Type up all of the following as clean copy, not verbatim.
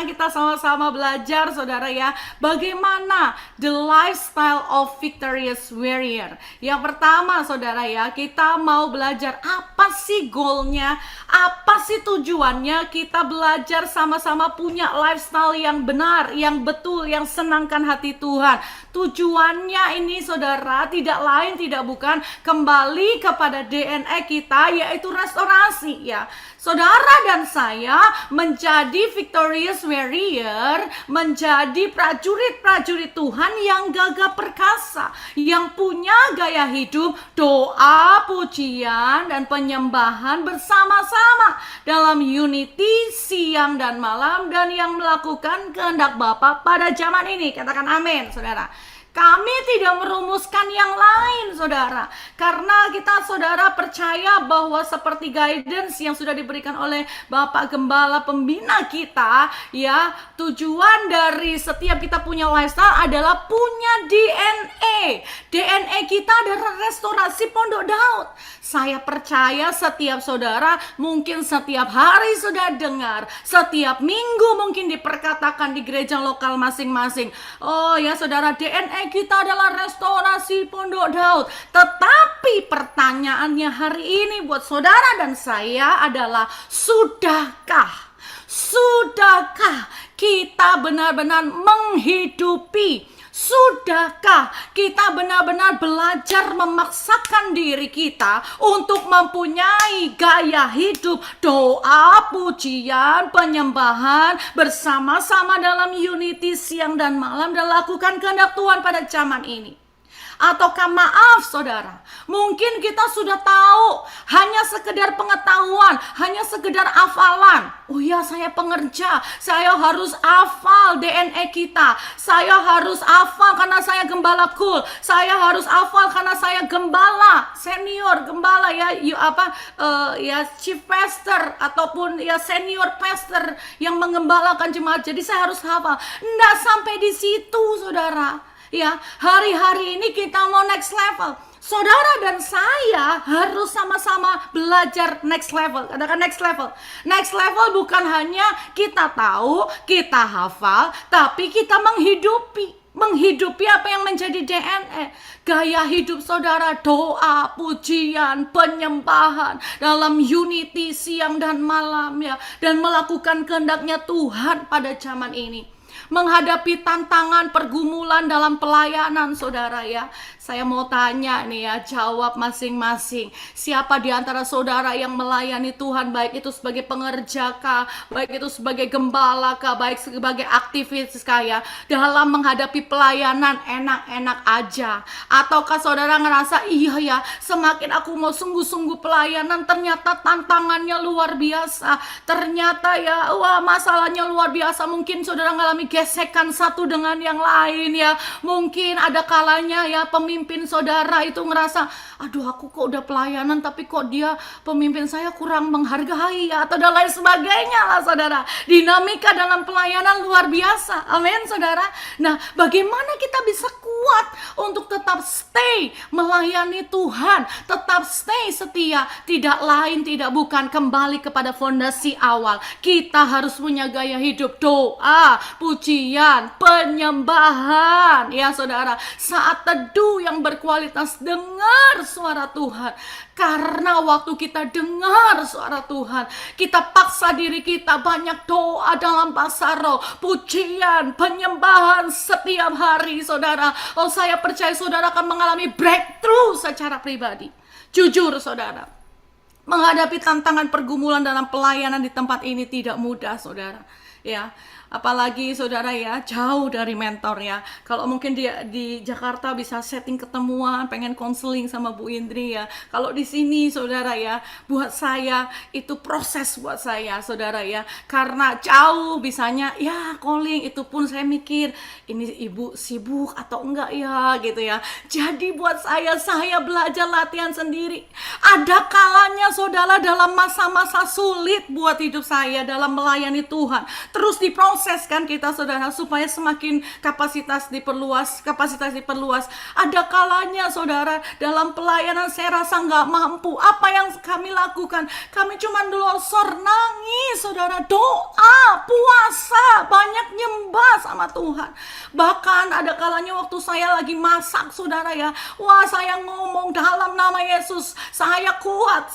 kita sama-sama belajar saudara ya, bagaimana the lifestyle of victorious warrior. Yang pertama saudara ya, kita mau belajar apa sih goalnya, apa sih tujuannya kita belajar sama-sama punya lifestyle yang benar, yang betul, yang senangkan hati Tuhan. Tujuannya ini saudara tidak lain tidak bukan kembali kepada DNA kita, yaitu restorasi ya. Saudara dan saya menjadi victorious warrior, menjadi prajurit-prajurit Tuhan yang gagah perkasa, yang punya gaya hidup doa, pujian, dan penyembahan bersama-sama dalam unity siang dan malam, dan yang melakukan kehendak Bapa pada zaman ini. Katakan amin saudara. Kami tidak merumuskan yang lain saudara, karena kita saudara percaya bahwa seperti guidance yang sudah diberikan oleh Bapak Gembala pembina kita ya, tujuan dari setiap kita punya lifestyle adalah punya DNA. DNA kita adalah restorasi Pondok Daud. Saya percaya setiap saudara mungkin setiap hari sudah dengar, setiap minggu mungkin diperkatakan di gereja lokal masing-masing. Oh ya saudara, DNA kita adalah restorasi Pondok Daud. Tetapi pertanyaannya hari ini buat saudara dan saya adalah, sudahkah kita benar-benar menghidupi? Sudahkah kita benar-benar belajar memaksakan diri kita untuk mempunyai gaya hidup doa, pujian, penyembahan bersama-sama dalam unity siang dan malam, dan lakukan kehendak Tuhan pada zaman ini? Ataukah maaf saudara, mungkin kita sudah tahu, hanya sekedar pengetahuan, hanya sekedar hafalan. Oh ya, saya pengerja, saya harus hafal DNA kita. Saya harus hafal karena saya gembala cool. Saya harus hafal karena saya gembala senior, gembala ya, ya chief pastor ataupun ya senior pastor yang mengembalakan jemaat. Jadi saya harus hafal. Nggak sampai di situ saudara. Ya, hari-hari ini kita mau next level. Saudara dan saya harus sama-sama belajar next level. Katakan next level. Next level bukan hanya kita tahu, kita hafal, tapi kita menghidupi. Menghidupi apa yang menjadi DNA. Gaya hidup saudara, doa, pujian, penyembahan dalam unity siang dan malam ya, dan melakukan kehendaknya Tuhan pada zaman ini. Menghadapi tantangan pergumulan dalam pelayanan saudara ya. Saya mau tanya nih ya, jawab masing-masing. Siapa di antara saudara yang melayani Tuhan, baik itu sebagai pengerja kah, baik itu sebagai gembala kah, baik sebagai aktivis kah ya, dalam menghadapi pelayanan enak-enak aja? Ataukah saudara ngerasa, iya ya, semakin aku mau sungguh-sungguh pelayanan, ternyata tantangannya luar biasa, ternyata ya, wah masalahnya luar biasa. Mungkin saudara ngalami gesekan satu dengan yang lain ya. Mungkin ada kalanya ya pemimpin saudara itu ngerasa, aduh aku kok udah pelayanan tapi kok dia pemimpin saya kurang menghargai ya, atau dan lain sebagainya lah saudara. Dinamika dalam pelayanan luar biasa. Amin saudara. Nah, bagaimana kita bisa kuat untuk tetap stay melayani Tuhan, tetap stay setia, tidak lain tidak bukan kembali kepada fondasi awal. Kita harus punya gaya hidup doa, pujian, penyembahan ya saudara. Saat teduh yang berkualitas, dengar suara Tuhan. Karena waktu kita dengar suara Tuhan, kita paksa diri kita banyak doa dalam bahasa roh, pujian, penyembahan setiap hari saudara. Oh, saya percaya saudara akan mengalami breakthrough secara pribadi. Jujur saudara, menghadapi tantangan pergumulan dalam pelayanan di tempat ini tidak mudah saudara ya. Apalagi saudara ya, jauh dari mentor ya. Kalau mungkin dia di Jakarta bisa setting ketemuan, pengen konseling sama Bu Indri ya. Kalau di sini saudara ya, buat saya itu proses buat saya saudara ya. Karena jauh bisanya ya calling, itu pun saya mikir ini ibu sibuk atau enggak ya gitu ya. Jadi buat saya belajar latihan sendiri. Ada kalanya saudara dalam masa-masa sulit buat hidup saya dalam melayani Tuhan, terus diproses proses kan kita saudara, supaya semakin kapasitas diperluas. Ada kalanya saudara, dalam pelayanan saya rasa nggak mampu. Apa yang kami lakukan? Kami cuma delosor, nangis saudara, doa, puasa, banyak nyembah sama Tuhan. Bahkan ada kalanya waktu saya lagi masak saudara ya, wah saya ngomong dalam nama Yesus, saya kuat,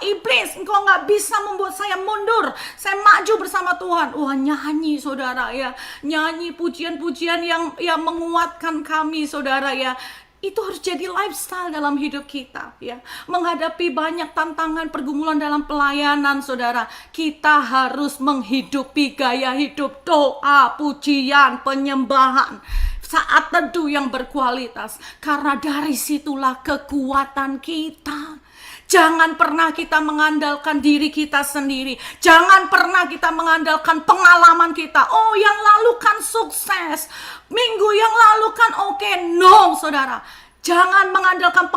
iblis engkau nggak bisa membuat saya mundur, saya maju bersama Tuhan. Wah, nyanyi saudara ya, nyanyi pujian-pujian yang menguatkan kami saudara ya. Itu harus jadi lifestyle dalam hidup kita ya. Menghadapi banyak tantangan, pergumulan dalam pelayanan saudara, kita harus menghidupi gaya hidup doa, pujian, penyembahan, saat teduh yang berkualitas. Karena dari situlah kekuatan kita. Jangan pernah kita mengandalkan diri kita sendiri. Jangan pernah kita mengandalkan pengalaman kita. Oh, yang lalu kan sukses. Minggu yang lalu kan oke. No, saudara. Jangan mengandalkan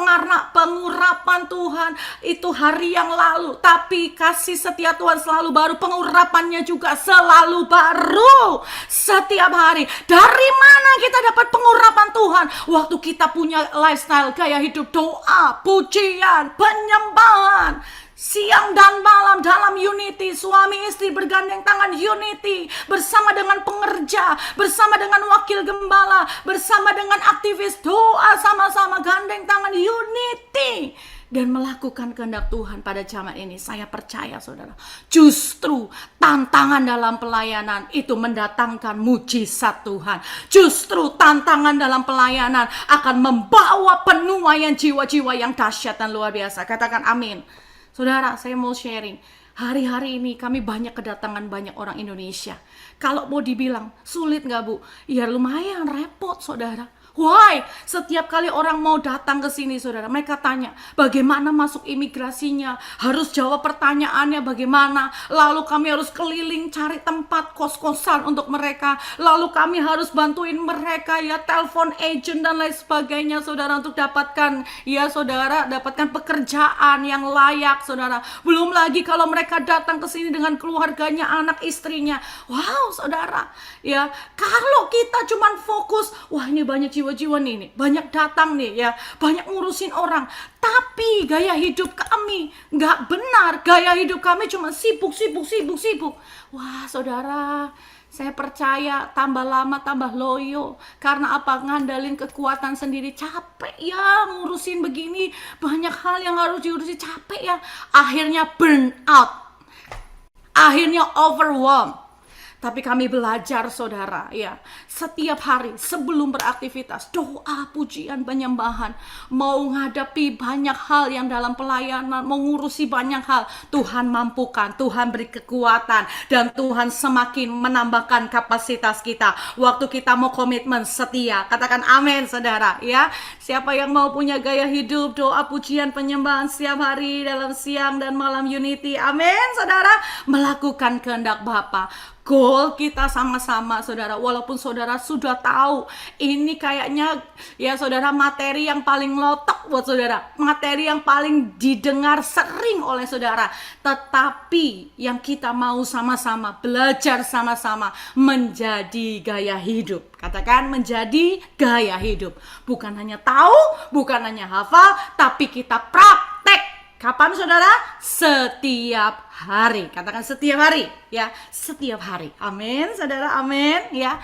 pengurapan Tuhan itu hari yang lalu. Tapi kasih setia Tuhan selalu baru. Pengurapannya juga selalu baru. Setiap hari. Dari mana kita dapat pengurapan Tuhan? Waktu kita punya lifestyle, gaya hidup doa, pujian, penyembahan. Siang dan malam dalam unity, suami istri bergandeng tangan unity, bersama dengan pengerja, bersama dengan wakil gembala, bersama dengan aktivis doa, sama-sama gandeng tangan unity, dan melakukan kehendak Tuhan pada zaman ini. Saya percaya saudara, justru tantangan dalam pelayanan itu mendatangkan mujizat Tuhan. Justru tantangan dalam pelayanan akan membawa penuaian jiwa-jiwa yang dahsyat dan luar biasa. Katakan amin. Saudara, saya mau sharing. Hari-hari ini kami banyak kedatangan banyak orang Indonesia. Kalau mau dibilang sulit nggak Bu? Ya lumayan repot saudara. Why? Setiap kali orang mau datang ke sini saudara, mereka tanya bagaimana masuk imigrasinya, harus jawab pertanyaannya bagaimana. Lalu kami harus keliling cari tempat kos-kosan untuk mereka. Lalu kami harus bantuin mereka ya, telepon agent dan lain sebagainya saudara, untuk dapatkan dapatkan pekerjaan yang layak saudara. Belum lagi kalau mereka datang ke sini dengan keluarganya, anak istrinya. Wow saudara, ya kalau kita cuman fokus, wah ini banyak jiwa-jiwa nih, banyak datang nih ya, banyak ngurusin orang, tapi gaya hidup kami nggak benar, gaya hidup kami cuma sibuk. Wah saudara, saya percaya tambah lama tambah loyo. Karena apa? Ngandalin kekuatan sendiri, capek ya ngurusin begini, banyak hal yang harus diurusin, capek ya, akhirnya burn out, akhirnya overwhelmed. Tapi kami belajar saudara ya, setiap hari sebelum beraktivitas, doa, pujian, penyembahan. Mau menghadapi banyak hal yang dalam pelayanan, mau ngurusi banyak hal, Tuhan mampukan, Tuhan beri kekuatan, dan Tuhan semakin menambahkan kapasitas kita. Waktu kita mau komitmen setia, katakan amin saudara ya. Siapa yang mau punya gaya hidup doa, pujian, penyembahan setiap hari dalam siang dan malam unity, amin saudara. Melakukan kehendak Bapa. Goal kita sama-sama saudara, walaupun saudara sudah tahu ini kayaknya ya saudara materi yang paling lotok buat saudara, materi yang paling didengar sering oleh saudara, tetapi yang kita mau sama-sama belajar sama-sama menjadi gaya hidup. Katakan menjadi gaya hidup, bukan hanya tahu, bukan hanya hafal, tapi kita praktek. Kapan saudara? Setiap hari. Katakan setiap hari ya, setiap hari. Amin saudara, amin ya.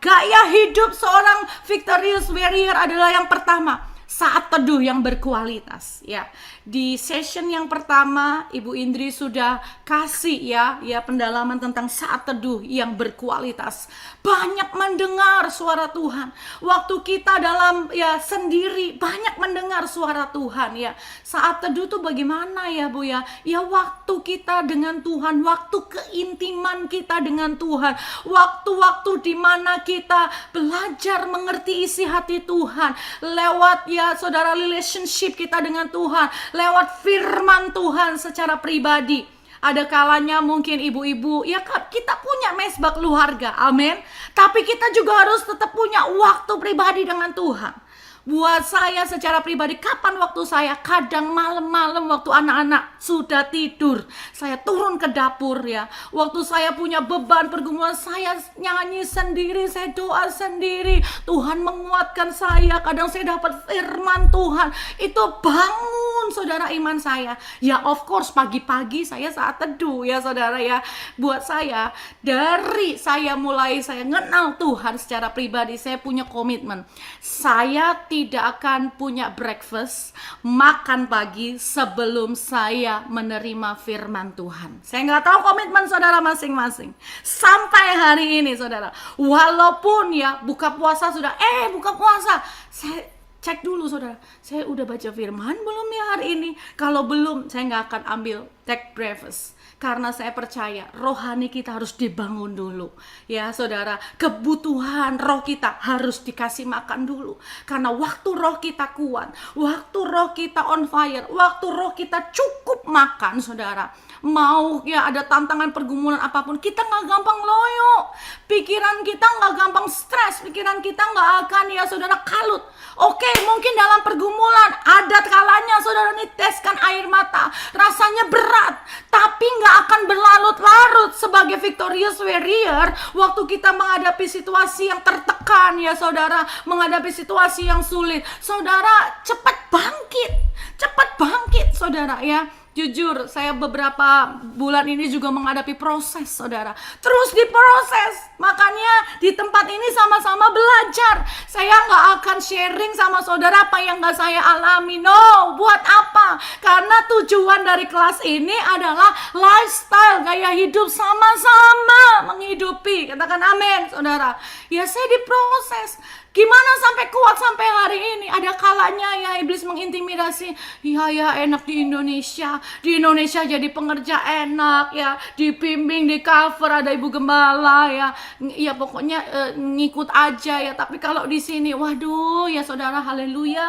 Gaya hidup seorang victorious warrior adalah yang pertama, saat teduh yang berkualitas ya. Di session yang pertama Ibu Indri sudah kasih ya pendalaman tentang saat teduh yang berkualitas. Banyak mendengar suara Tuhan. Waktu kita dalam ya sendiri banyak mendengar suara Tuhan ya. Saat teduh tuh bagaimana ya Bu ya? Ya waktu kita dengan Tuhan, waktu keintiman kita dengan Tuhan, waktu-waktu di mana kita belajar mengerti isi hati Tuhan lewat ya saudara relationship kita dengan Tuhan, lewat firman Tuhan secara pribadi. Ada kalanya mungkin ibu-ibu ya kita punya mesbah keluarga, amin, tapi kita juga harus tetap punya waktu pribadi dengan Tuhan. Buat saya secara pribadi, kapan waktu saya? Kadang malam-malam waktu anak-anak sudah tidur, saya turun ke dapur ya. Waktu saya punya beban pergumulan, saya nyanyi sendiri, saya doa sendiri. Tuhan menguatkan saya. Kadang saya dapat firman Tuhan, itu bangun saudara iman saya. Ya of course pagi-pagi saya saat teduh ya saudara ya. Buat saya, dari saya mulai saya kenal Tuhan secara pribadi, saya punya komitmen. Saya tidak akan punya breakfast, makan pagi sebelum saya menerima firman Tuhan. Saya nggak tahu komitmen saudara masing-masing. Sampai hari ini saudara, walaupun ya buka puasa sudah, buka puasa, saya cek dulu saudara, saya udah baca firman belum ya hari ini? Kalau belum, saya nggak akan ambil take breakfast. Karena saya percaya rohani kita harus dibangun dulu. Ya saudara, kebutuhan roh kita harus dikasih makan dulu. Karena waktu roh kita kuat, waktu roh kita on fire, waktu roh kita cukup makan saudara, mau ya ada tantangan pergumulan apapun, kita nggak gampang loyo. Pikiran kita nggak gampang stres, pikiran kita nggak akan ya saudara kalut. Oke, mungkin dalam pergumulan ada kalanya saudara niteskan air mata, rasanya berat, tapi nggak akan berlarut-larut sebagai victorious warrior. Waktu kita menghadapi situasi yang tertekan ya saudara, menghadapi situasi yang sulit, saudara cepat bangkit saudara ya. Jujur, saya beberapa bulan ini juga menghadapi proses saudara. Terus diproses. Makanya di tempat ini sama-sama belajar. Saya nggak akan sharing sama saudara apa yang nggak saya alami. No, buat apa? Karena tujuan dari kelas ini adalah lifestyle, gaya hidup sama-sama menghidupi. Katakan amin saudara. Ya saya diproses. Gimana sampai kuat sampai hari ini? Ada kalanya ya iblis mengintimidasi. Ya enak di Indonesia. Di Indonesia jadi pengerja enak ya. Dibimbing, di cover ada ibu gembala ya. Ya pokoknya ngikut aja ya. Tapi kalau di sini waduh ya saudara, haleluya.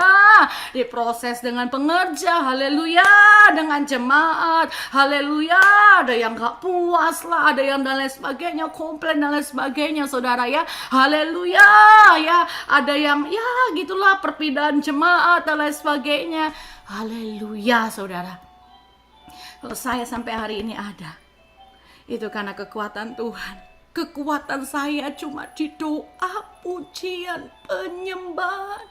Diproses dengan pengerja, haleluya. Dengan jemaat, haleluya. Ada yang gak puas lah, ada yang dan lain sebagainya, komplain dan lain sebagainya saudara ya. Haleluya ya. Ada yang ya gitulah perpindahan jemaat dan lain sebagainya. Haleluya saudara. Kalau saya sampai hari ini ada, itu karena kekuatan Tuhan. Kekuatan saya cuma di doa, pujian, penyembahan.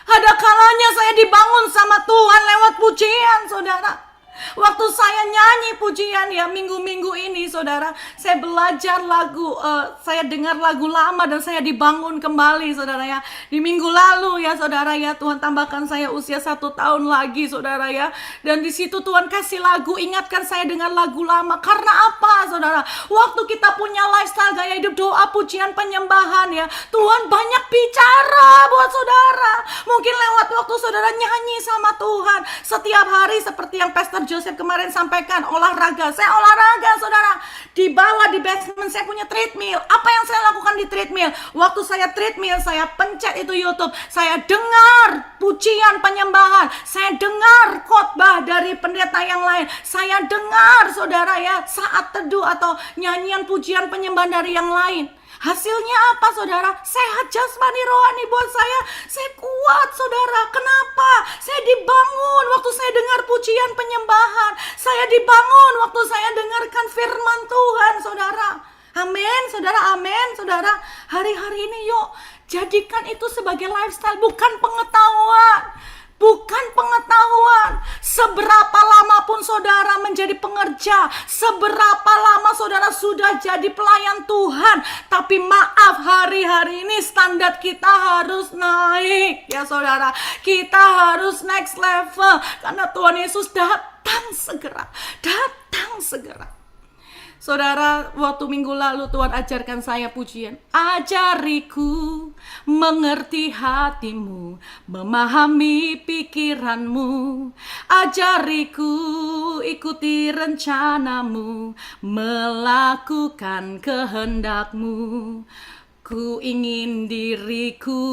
Ada kalanya saya dibangun sama Tuhan lewat pujian saudara. Waktu saya nyanyi pujian ya minggu-minggu ini saudara, saya belajar lagu, saya dengar lagu lama dan saya dibangun kembali saudara ya. Di minggu lalu ya saudara ya, Tuhan tambahkan saya usia 1 tahun lagi saudara ya. Dan di situ Tuhan kasih lagu, ingatkan saya dengan lagu lama. Karena apa saudara? Waktu kita punya lifestyle gaya hidup doa, pujian, penyembahan ya, Tuhan banyak bicara buat saudara. Mungkin lewat waktu saudara nyanyi sama Tuhan setiap hari, seperti yang Pastor Joseph kemarin sampaikan, olahraga. Saya olahraga saudara. Di bawah di basement saya punya treadmill. Apa yang saya lakukan di treadmill? Waktu saya treadmill, saya pencet itu YouTube. Saya dengar pujian penyembahan. Saya dengar khotbah dari pendeta yang lain. Saya dengar saudara ya saat teduh atau nyanyian pujian penyembahan dari yang lain. Hasilnya apa saudara? Sehat jasmani rohani buat saya. Saya kuat saudara. Kenapa? Saya dibangun waktu saya dengar pujian penyembahan. Saya dibangun waktu saya dengarkan firman Tuhan saudara. Amin saudara, amin saudara. Hari-hari ini yuk jadikan itu sebagai lifestyle, bukan pengetahuan. Bukan pengetahuan. Seberapa lama pun saudara menjadi pengerja, seberapa lama saudara sudah jadi pelayan Tuhan, tapi maaf, hari-hari ini standar kita harus naik ya saudara. Kita harus next level karena Tuhan Yesus datang segera. Datang segera. Saudara, waktu minggu lalu Tuhan ajarkan saya pujian. Ajariku mengerti hatimu, memahami pikiranmu. Ajariku ikuti rencanamu, melakukan kehendakmu. Ku ingin diriku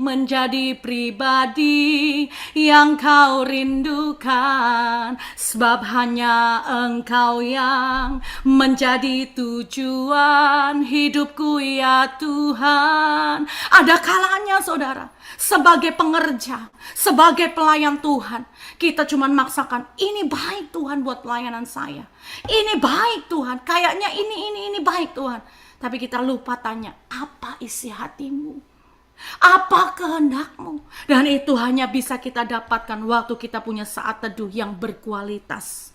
menjadi pribadi yang kau rindukan, sebab hanya engkau yang menjadi tujuan hidupku ya Tuhan. Ada kalanya saudara, sebagai pengerja, sebagai pelayan Tuhan, kita cuma maksakan, ini baik Tuhan buat pelayanan saya. Ini baik Tuhan, kayaknya ini baik Tuhan. Tapi kita lupa tanya, apa isi hatimu? Apa kehendakmu? Dan itu hanya bisa kita dapatkan waktu kita punya saat teduh yang berkualitas,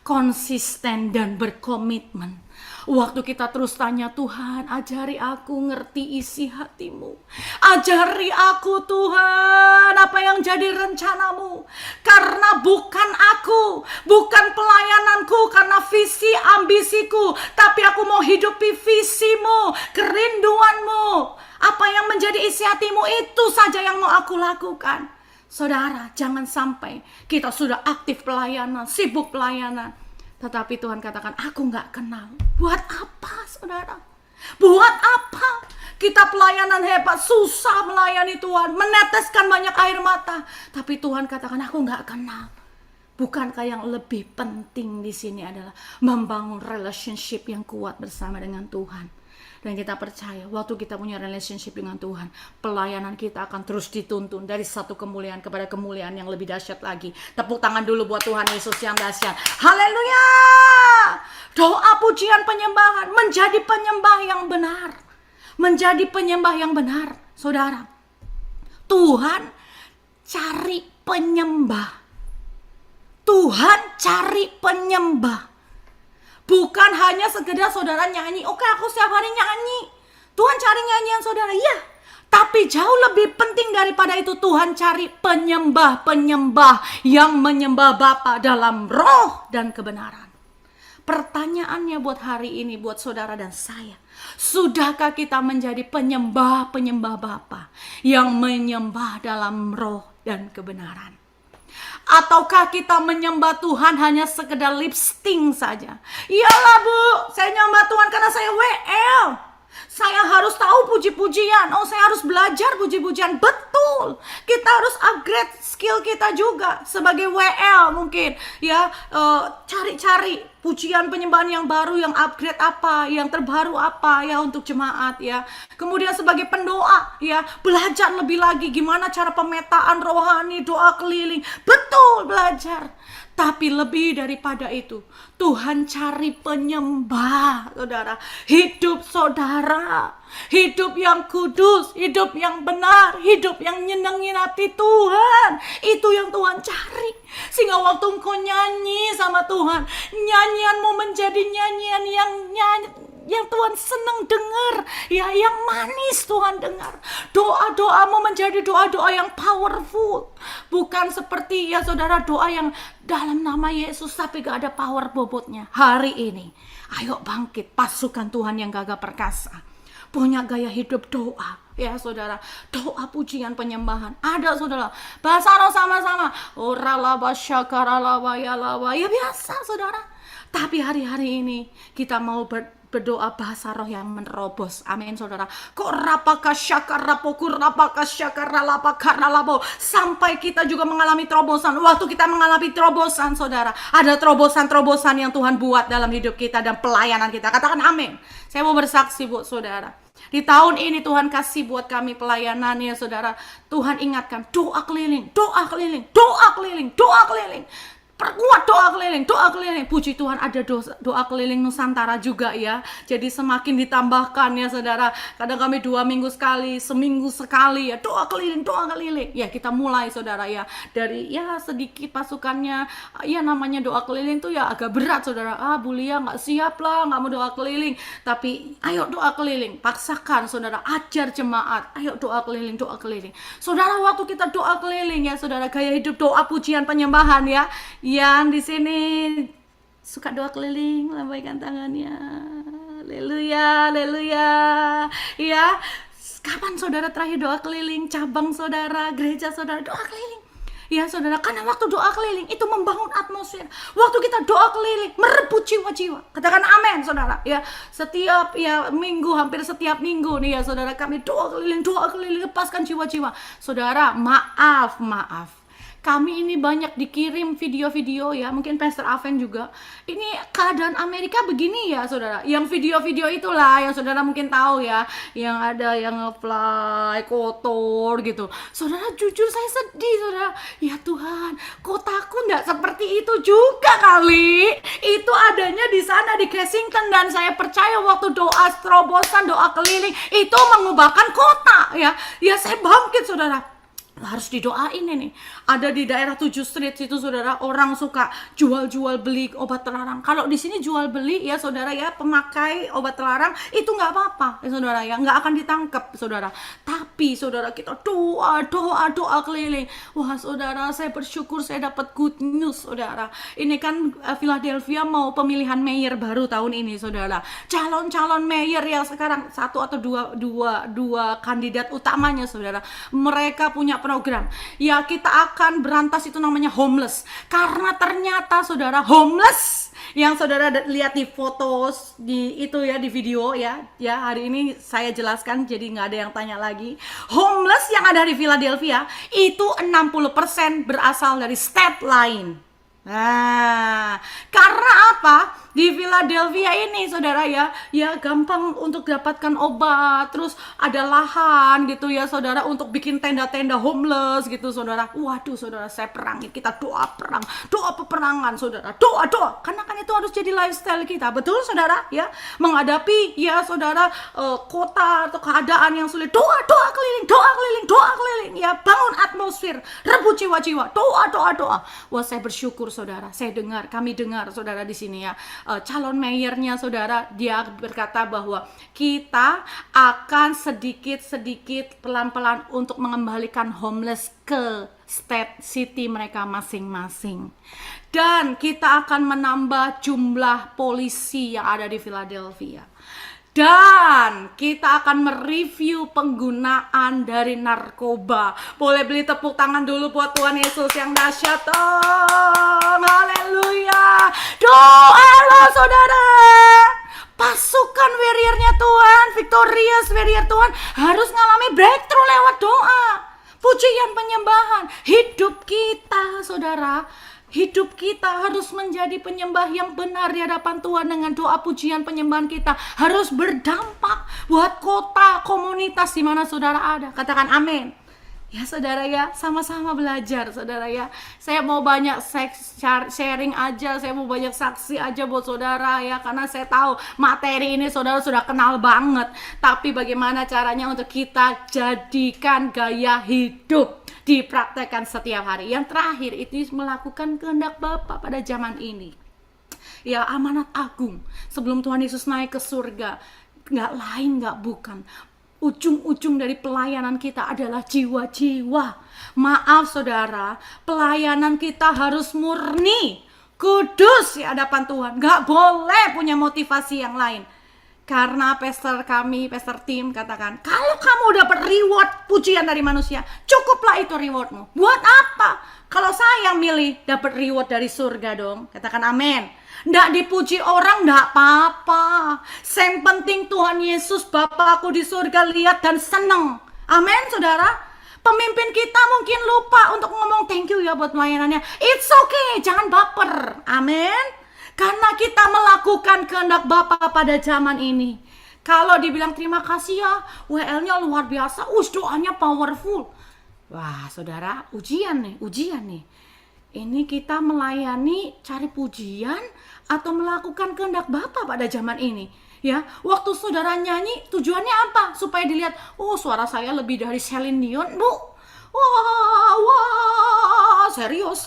konsisten dan berkomitmen. Waktu kita terus tanya, Tuhan ajari aku ngerti isi hatimu. Ajari aku Tuhan apa yang jadi rencanamu. Karena bukan aku, bukan pelayananku karena visi ambisiku, tapi aku mau hidupi visimu, kerinduanmu. Apa yang menjadi isi hatimu itu saja yang mau aku lakukan. Saudara, jangan sampai kita sudah aktif pelayanan, sibuk pelayanan, tetapi Tuhan katakan, aku gak kenal. Buat apa saudara? Buat apa? Kita pelayanan hebat, susah melayani Tuhan, meneteskan banyak air mata, tapi Tuhan katakan, aku gak kenal. Bukankah yang lebih penting di sini adalah membangun relationship yang kuat bersama dengan Tuhan? Dan kita percaya waktu kita punya relationship dengan Tuhan, pelayanan kita akan terus dituntun dari satu kemuliaan kepada kemuliaan yang lebih dahsyat lagi. Tepuk tangan dulu buat Tuhan Yesus yang dahsyat. Haleluya! Doa pujian penyembahan menjadi penyembah yang benar. Menjadi penyembah yang benar. Saudara, Tuhan cari penyembah. Tuhan cari penyembah. Bukan hanya sekedar saudara nyanyi, oke aku setiap hari nyanyi. Tuhan cari nyanyian saudara, iya. Tapi jauh lebih penting daripada itu, Tuhan cari penyembah-penyembah yang menyembah Bapa dalam roh dan kebenaran. Pertanyaannya buat hari ini, buat saudara dan saya, sudahkah kita menjadi penyembah-penyembah Bapa yang menyembah dalam roh dan kebenaran? Ataukah kita menyembah Tuhan hanya sekedar lip sync saja? Iyalah Bu, saya nyembah Tuhan karena saya WL. Saya harus tahu puji-pujian. Oh, saya harus belajar puji-pujian. Betul. Kita harus upgrade skill kita juga sebagai WL mungkin. Ya, cari-cari pujian penyembahan yang baru, yang upgrade apa, yang terbaru apa ya untuk jemaat ya. Kemudian sebagai pendoa ya, belajar lebih lagi gimana cara pemetaan rohani, doa keliling. Betul, belajar. Tapi lebih daripada itu, Tuhan cari penyembah, saudara. Hidup saudara, hidup yang kudus, hidup yang benar, hidup yang nyenengin hati Tuhan. Itu yang Tuhan cari. Sehingga waktu engkau nyanyi sama Tuhan, nyanyianmu menjadi nyanyian yang Tuhan senang dengar, ya, yang manis Tuhan dengar. Doa-doamu menjadi doa-doa yang powerful, bukan seperti ya saudara doa yang dalam nama Yesus tapi gak ada power bobotnya. Hari ini ayo bangkit, pasukan Tuhan yang gagah perkasa, punya gaya hidup doa ya saudara, doa pujian penyembahan. Ada saudara bahasa roh sama-sama, oralaba syakaralaba yalaba, ya biasa saudara. Tapi hari-hari ini kita mau berdoa bahasa roh yang menerobos. Amin saudara. Sampai kita juga mengalami terobosan. Waktu kita mengalami terobosan saudara, ada terobosan-terobosan yang Tuhan buat dalam hidup kita dan pelayanan kita. Katakan amin. Saya mau bersaksi buat saudara. Di tahun ini Tuhan kasih buat kami pelayanan ya saudara. Tuhan ingatkan doa keliling, doa keliling, doa keliling, doa keliling. Perkuat doa keliling, doa keliling. Puji Tuhan ada doa keliling Nusantara juga ya. Jadi semakin ditambahkan ya saudara. Kadang kami 2 minggu sekali, seminggu sekali ya. Doa keliling, doa keliling. Ya kita mulai saudara ya. Dari ya sedikit pasukannya. Ya namanya doa keliling tuh ya agak berat saudara. Bu Lia gak siap lah, gak mau doa keliling. Tapi ayo doa keliling. Paksakan saudara, ajar jemaat. Ayo doa keliling, doa keliling. Saudara waktu kita doa keliling ya saudara. Gaya hidup doa pujian penyembahan ya. Yang di sini suka doa keliling, lambaikan tangannya. Haleluya, haleluya. Ya, kapan saudara terakhir doa keliling? Cabang saudara, gereja saudara doa keliling. Ya saudara, karena waktu doa keliling itu membangun atmosfer. Waktu kita doa keliling merebut jiwa-jiwa. Katakan amin saudara. Ya, setiap ya minggu, hampir setiap minggu nih ya saudara, kami doa keliling lepaskan jiwa-jiwa. Saudara, maaf. Kami ini banyak dikirim video-video ya, mungkin Pastor Aven juga. Ini keadaan Amerika begini ya saudara. Yang video-video itulah yang saudara mungkin tahu ya, yang ada yang nge-fly kotor gitu. Saudara, jujur saya sedih saudara. Ya Tuhan, kotaku nggak seperti itu juga kali. Itu adanya di sana di Kensington, dan saya percaya waktu doa terobosan, doa keliling itu mengubahkan kota ya. Ya saya bangkit saudara. Harus didoain ini. Ada di daerah 7 Street situ saudara, orang suka jual-jual beli obat terlarang. Kalau di sini jual beli ya saudara ya, pemakai obat terlarang itu nggak apa-apa ya saudara ya, nggak akan ditangkap saudara. Tapi saudara, kita doa keliling. Wah saudara, saya bersyukur saya dapat good news saudara. Ini kan Philadelphia mau pemilihan mayor baru tahun ini saudara. Calon-calon mayor yang sekarang satu atau dua kandidat utamanya saudara, mereka punya program ya, kita akan berantas itu namanya homeless. Karena ternyata saudara, homeless yang saudara lihat di foto di itu ya, di video ya hari ini saya jelaskan jadi nggak ada yang tanya lagi. Homeless yang ada di Philadelphia itu 60% berasal dari state lain. Nah, karena apa? Di Philadelphia ini saudara ya gampang untuk dapatkan obat, terus ada lahan gitu ya saudara untuk bikin tenda-tenda homeless gitu saudara. Waduh saudara, saya perangi, kita doa peperangan saudara, doa karena kan itu harus jadi lifestyle kita, betul saudara ya, menghadapi ya saudara kota atau keadaan yang sulit. Doa keliling ya, bangun atmosfer, rebut jiwa-jiwa, doa. Wah saya bersyukur saudara, kami dengar saudara di sini ya, calon mayornya saudara, dia berkata bahwa kita akan sedikit pelan-pelan untuk mengembalikan homeless ke state city mereka masing-masing. Dan kita akan menambah jumlah polisi yang ada di Philadelphia. Dan kita akan mereview penggunaan dari narkoba. Boleh beli tepuk tangan dulu buat Tuhan Yesus yang dahsyat. Oh, haleluya. Doa lo saudara. Pasukan warriornya Tuhan, victorious warrior Tuhan harus ngalami breakthrough lewat doa. Pujian penyembahan. Hidup kita saudara, hidup kita harus menjadi penyembah yang benar di hadapan Tuhan. Dengan doa pujian penyembahan kita harus berdampak buat kota, komunitas di mana saudara ada. Katakan amin. Ya saudara ya, sama-sama belajar saudara ya. Saya mau banyak sharing aja, saya mau banyak saksi aja buat saudara ya, karena saya tahu materi ini saudara sudah kenal banget. Tapi bagaimana caranya untuk kita jadikan gaya hidup, dipraktekkan setiap hari. Yang terakhir itu melakukan kehendak Bapa pada zaman ini. Ya, amanat agung sebelum Tuhan Yesus naik ke surga, nggak lain nggak bukan, ujung-ujung dari pelayanan kita adalah jiwa-jiwa. Maaf saudara, pelayanan kita harus murni, kudus di hadapan Tuhan. Nggak boleh punya motivasi yang lain. Karena pastor tim katakan, kalau kamu dapat reward pujian dari manusia, cukuplah itu rewardmu. Buat apa? Kalau saya milih dapat reward dari surga dong. Katakan amin. Nggak dipuji orang nggak apa-apa. Yang penting Tuhan Yesus Bapakku di surga lihat dan seneng. Amin saudara. Pemimpin kita mungkin lupa untuk ngomong thank you ya buat pelayanannya. It's okay, jangan baper. Amin. Karena kita melakukan kehendak Bapa pada zaman ini. Kalau dibilang terima kasih ya, WL-nya luar biasa, doanya powerful. Wah saudara, ujian nih. Ini kita melayani cari pujian atau melakukan kehendak Bapa pada zaman ini. Ya, waktu saudara nyanyi tujuannya apa? Supaya dilihat, suara saya lebih dari Celine Dion, Bu. Wah, serius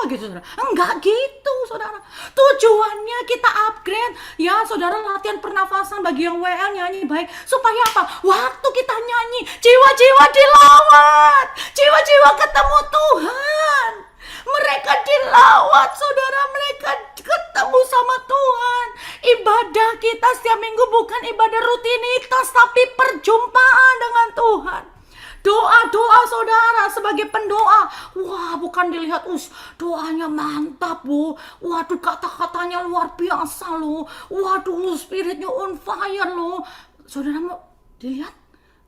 gitu saudara. Enggak gitu saudara. Tujuannya kita upgrade ya saudara, latihan pernafasan bagi yang WL nyanyi baik. Supaya apa? Waktu kita nyanyi, jiwa-jiwa dilawat, jiwa-jiwa ketemu Tuhan. Mereka dilawat saudara, mereka ketemu sama Tuhan. Ibadah kita setiap minggu bukan ibadah rutinitas, tapi perjumpaan dengan Tuhan. Doa saudara sebagai pendoa, bukan dilihat doanya mantap Bu, waduh kata-katanya luar biasa loh, waduh spiritnya on fire loh. Saudara mau dilihat,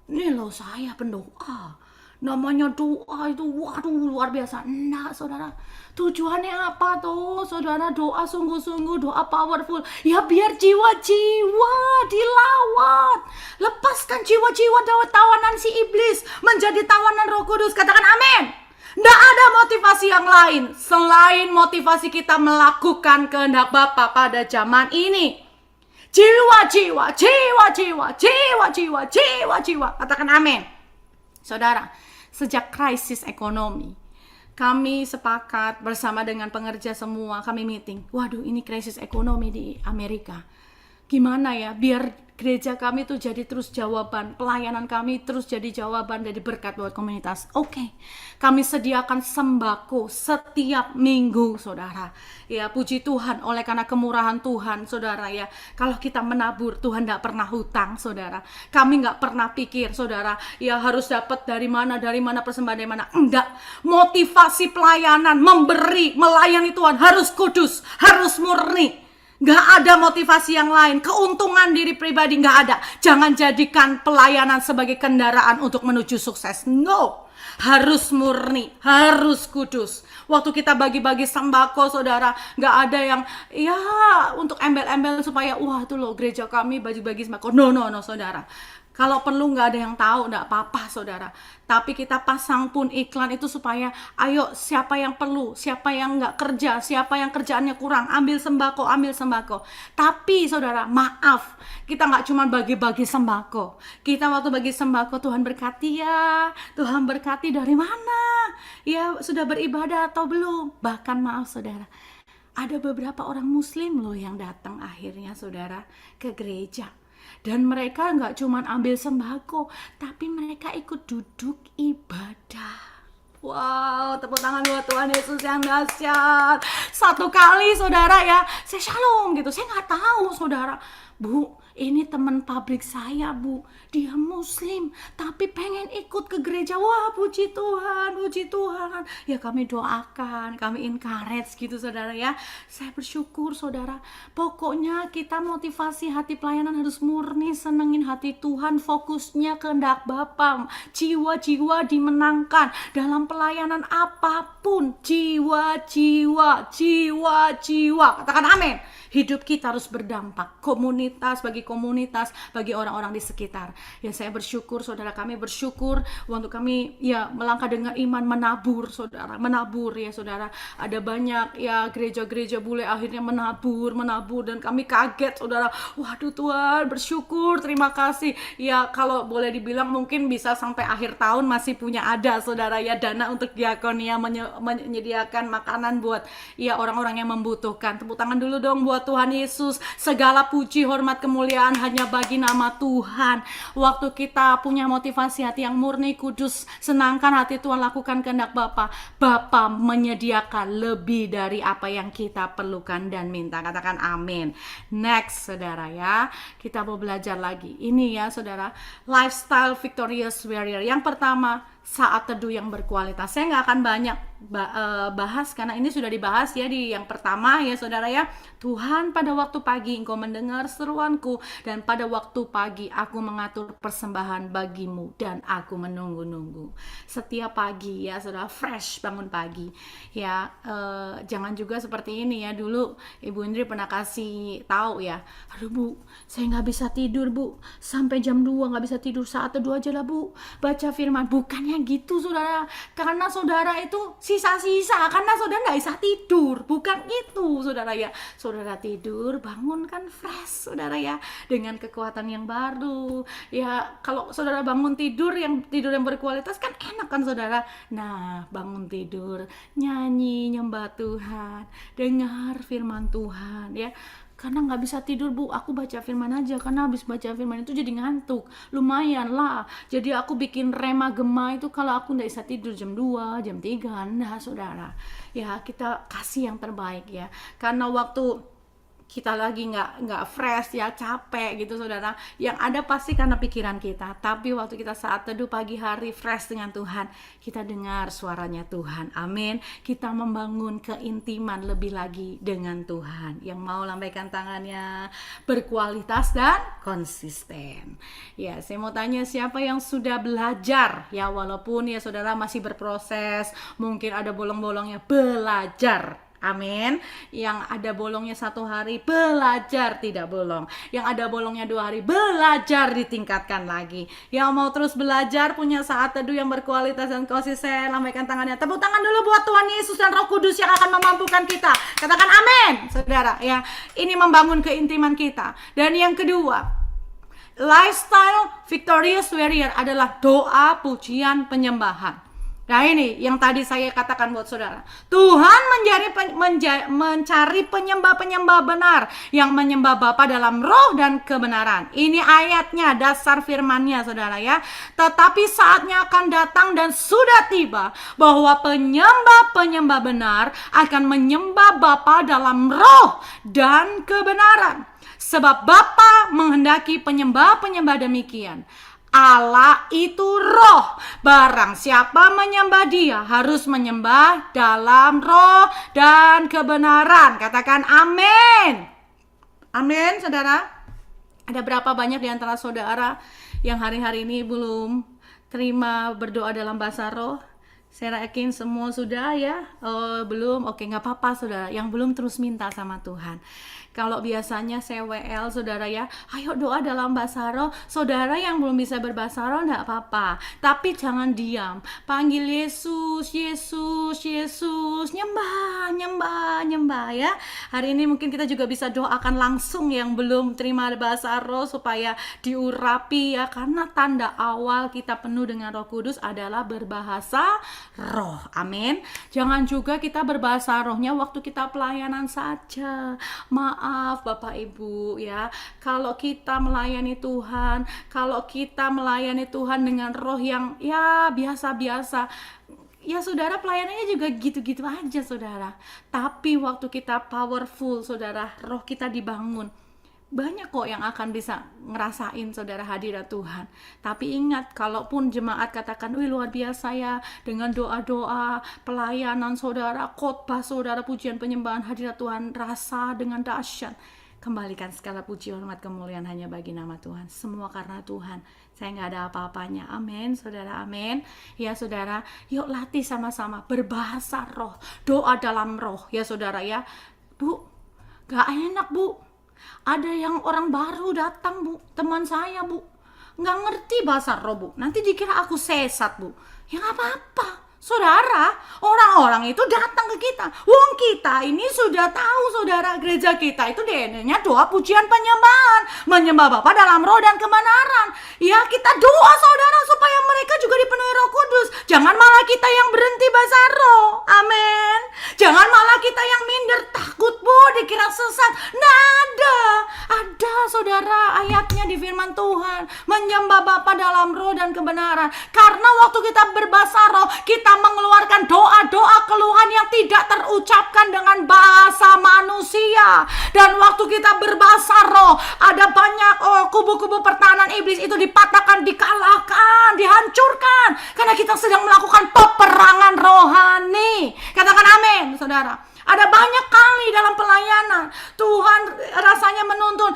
nih loh saya pendoa, Namanya doa itu, waduh, luar biasa. Nah, saudara, tujuannya apa tuh, saudara? Doa sungguh-sungguh, doa powerful. Ya biar jiwa-jiwa dilawat. Lepaskan jiwa-jiwa dari tawanan si iblis menjadi tawanan Roh Kudus. Katakan amin. Nggak ada motivasi yang lain selain motivasi kita melakukan kehendak Bapa pada zaman ini. Jiwa-jiwa, jiwa-jiwa, jiwa-jiwa, jiwa-jiwa. Katakan amin. Saudara, sejak krisis ekonomi, kami sepakat bersama dengan pengerja semua, kami meeting. Waduh, ini krisis ekonomi di Amerika. Gimana ya, biar gereja kami tuh jadi terus jawaban, pelayanan kami terus jadi jawaban, jadi berkat buat komunitas. Oke, kami sediakan sembako setiap minggu, saudara. Ya, puji Tuhan, oleh karena kemurahan Tuhan, saudara ya. Kalau kita menabur, Tuhan gak pernah hutang, saudara. Kami gak pernah pikir, saudara, ya harus dapat dari mana persembahan dari mana. Enggak, motivasi pelayanan, memberi, melayani Tuhan harus kudus, harus murni. Gak ada motivasi yang lain, keuntungan diri pribadi gak ada. Jangan jadikan pelayanan sebagai kendaraan untuk menuju sukses. No, harus murni, harus kudus. Waktu kita bagi-bagi sembako, saudara, gak ada yang ya untuk embel-embel supaya wah tuh loh gereja kami bagi-bagi sembako. No, saudara. Kalau perlu nggak ada yang tahu, nggak apa-apa, saudara. Tapi kita pasang pun iklan itu supaya, ayo siapa yang perlu, siapa yang nggak kerja, siapa yang kerjaannya kurang, ambil sembako, ambil sembako. Tapi saudara, maaf, kita nggak cuma bagi-bagi sembako. Kita waktu bagi sembako, Tuhan berkati ya, Tuhan berkati dari mana? Ya sudah beribadah atau belum? Bahkan maaf saudara, ada beberapa orang muslim loh yang datang akhirnya saudara ke gereja. Dan mereka nggak cuma ambil sembako, tapi mereka ikut duduk ibadah. Wow, tepuk tangan buat Tuhan Yesus yang dahsyat. Satu kali saudara ya, saya shalom gitu. Saya nggak tahu saudara, Bu, ini teman pabrik saya, Bu. Dia muslim, tapi pengen ikut ke gereja. Wah, puji Tuhan, puji Tuhan. Ya kami doakan, kami encourage gitu saudara ya. Saya bersyukur saudara. Pokoknya kita motivasi hati pelayanan harus murni, senengin hati Tuhan. Fokusnya kehendak Bapa. Jiwa-jiwa dimenangkan dalam pelayanan apapun. Jiwa-jiwa. Katakan amin. Hidup kita harus berdampak. Komunitas bagi orang-orang di sekitar. Ya saya bersyukur saudara, kami bersyukur untuk kami ya melangkah dengan iman, menabur saudara, menabur ya saudara. Ada banyak ya gereja-gereja bule akhirnya menabur dan kami kaget saudara. Waduh Tuhan, bersyukur, terima kasih. Ya kalau boleh dibilang mungkin bisa sampai akhir tahun masih punya ada saudara ya dana untuk diakonia menyediakan makanan buat ya orang-orang yang membutuhkan. Tepuk tangan dulu dong buat Tuhan Yesus. Segala puji, hormat, kemuliaan hanya bagi nama Tuhan. Waktu kita punya motivasi hati yang murni, kudus, senangkan hati Tuhan, lakukan kehendak Bapa. Bapa menyediakan lebih dari apa yang kita perlukan dan minta. Katakan amin. Next saudara ya, kita mau belajar lagi. Ini ya saudara, lifestyle victorious warrior. Yang pertama, saat teduh yang berkualitas. Saya nggak akan banyak bahas karena ini sudah dibahas ya di yang pertama ya saudara ya. Tuhan, pada waktu pagi Engkau mendengar seruanku, dan pada waktu pagi aku mengatur persembahan bagimu dan aku menunggu-nunggu. Setiap pagi ya saudara, fresh bangun pagi ya. Jangan juga seperti ini ya. Dulu Ibu Indri pernah kasih tahu ya, aduh Bu, saya nggak bisa tidur Bu, sampai jam 2 nggak bisa tidur. Saat teduh aja lah Bu, baca firman. Bukannya gitu saudara, karena saudara itu sisa-sisa, karena saudara nggak bisa tidur, bukan itu saudara ya. Saudara tidur, bangun kan fresh saudara ya, dengan kekuatan yang baru ya. Kalau saudara bangun tidur yang berkualitas kan enak kan saudara. Nah bangun tidur, nyanyi, nyembah Tuhan, dengar firman Tuhan ya. Karena nggak bisa tidur Bu, aku baca firman aja. Karena habis baca firman itu jadi ngantuk. Lumayan lah. Jadi aku bikin rema gema itu kalau aku nggak bisa tidur jam 2, jam 3. Nah saudara, ya kita kasih yang terbaik ya. Karena waktu kita lagi nggak fresh ya, capek gitu saudara. Yang ada pasti karena pikiran kita. Tapi waktu kita saat teduh pagi hari fresh dengan Tuhan, kita dengar suaranya Tuhan. Amin. Kita membangun keintiman lebih lagi dengan Tuhan. Yang mau lambaikan tangannya, berkualitas dan konsisten. Ya, saya mau tanya siapa yang sudah belajar ya, walaupun ya saudara masih berproses, mungkin ada bolong-bolongnya, belajar. Amin. Yang ada bolongnya 1 hari, belajar tidak bolong. Yang ada bolongnya 2 hari, belajar ditingkatkan lagi. Yang mau terus belajar, punya saat teduh yang berkualitas dan konsisten, lambaikan tangannya. Tepuk tangan dulu buat Tuhan Yesus dan Roh Kudus yang akan memampukan kita. Katakan amin, saudara. Ya, ini membangun keintiman kita. Dan yang kedua, lifestyle victorious warrior adalah doa, pujian, penyembahan. Nah ini yang tadi saya katakan buat saudara. Tuhan mencari penyembah-penyembah benar, yang menyembah Bapa dalam roh dan kebenaran. Ini ayatnya, dasar firmannya saudara ya. Tetapi saatnya akan datang dan sudah tiba bahwa penyembah-penyembah benar akan menyembah Bapa dalam roh dan kebenaran. Sebab Bapa menghendaki penyembah-penyembah demikian. Allah itu roh. Barang siapa menyembah Dia harus menyembah dalam roh dan kebenaran. Katakan amin. Amin, saudara. Ada berapa banyak di antara saudara yang hari-hari ini belum terima berdoa dalam bahasa roh? Saya yakin semua sudah ya. Oh, belum? Oke, gak apa-apa saudara. Yang belum terus minta sama Tuhan. Kalau biasanya CWL saudara ya, ayo doa dalam bahasa roh. Saudara yang belum bisa berbahasa roh gak apa-apa, tapi jangan diam. Panggil Yesus, Yesus, Yesus. Nyembah, nyembah, nyembah ya. Hari ini mungkin kita juga bisa doakan langsung yang belum terima bahasa roh supaya diurapi ya. Karena tanda awal kita penuh dengan Roh Kudus adalah berbahasa roh. Amin. Jangan juga kita berbahasa rohnya waktu kita pelayanan saja. Maaf Bapak Ibu ya, kalau kita melayani Tuhan, kalau kita melayani Tuhan dengan roh yang ya biasa-biasa, ya saudara, pelayanannya juga gitu-gitu aja saudara. Tapi waktu kita powerful saudara, roh kita dibangun, banyak kok yang akan bisa ngerasain saudara hadirat Tuhan. Tapi ingat, kalaupun jemaat katakan, wih luar biasa ya, dengan doa-doa, pelayanan saudara, khotbah saudara, pujian penyembahan hadirat Tuhan, rasa dengan dahsyat. Kembalikan segala puji, hormat, kemuliaan hanya bagi nama Tuhan. Semua karena Tuhan. Saya nggak ada apa-apanya. Amin, saudara, amin. Ya saudara, yuk latih sama-sama berbahasa roh, doa dalam roh ya saudara ya. Bu, gak enak bu, ada yang orang baru datang bu, teman saya bu, nggak ngerti bahasa roh bu, nanti dikira aku sesat bu. Ya nggak apa-apa saudara, orang-orang itu datang ke kita. Wong kita ini sudah tahu saudara, gereja kita itu DNA-nya doa, pujian, penyembahan, menyembah Bapa dalam roh dan kebenaran. Ya kita doa saudara supaya mereka juga dipenuhi Roh Kudus. Jangan malah kita yang berhenti bahasa roh. Amin. Jangan malah kita yang minder, takut bu dikira sesat. Nah ada saudara ayatnya di firman Tuhan, menyembah Bapa dalam roh dan kebenaran. Karena waktu kita berbahasa roh, kita mengeluarkan doa-doa keluhan yang tidak terucapkan dengan bahasa manusia. Dan waktu kita berbahasa roh, ada banyak kubu-kubu pertahanan iblis itu dipatahkan, dikalahkan, dihancurkan, karena kita sedang melakukan peperangan rohani. Katakan amin saudara. Ada banyak kali dalam pelayanan Tuhan rasanya menuntun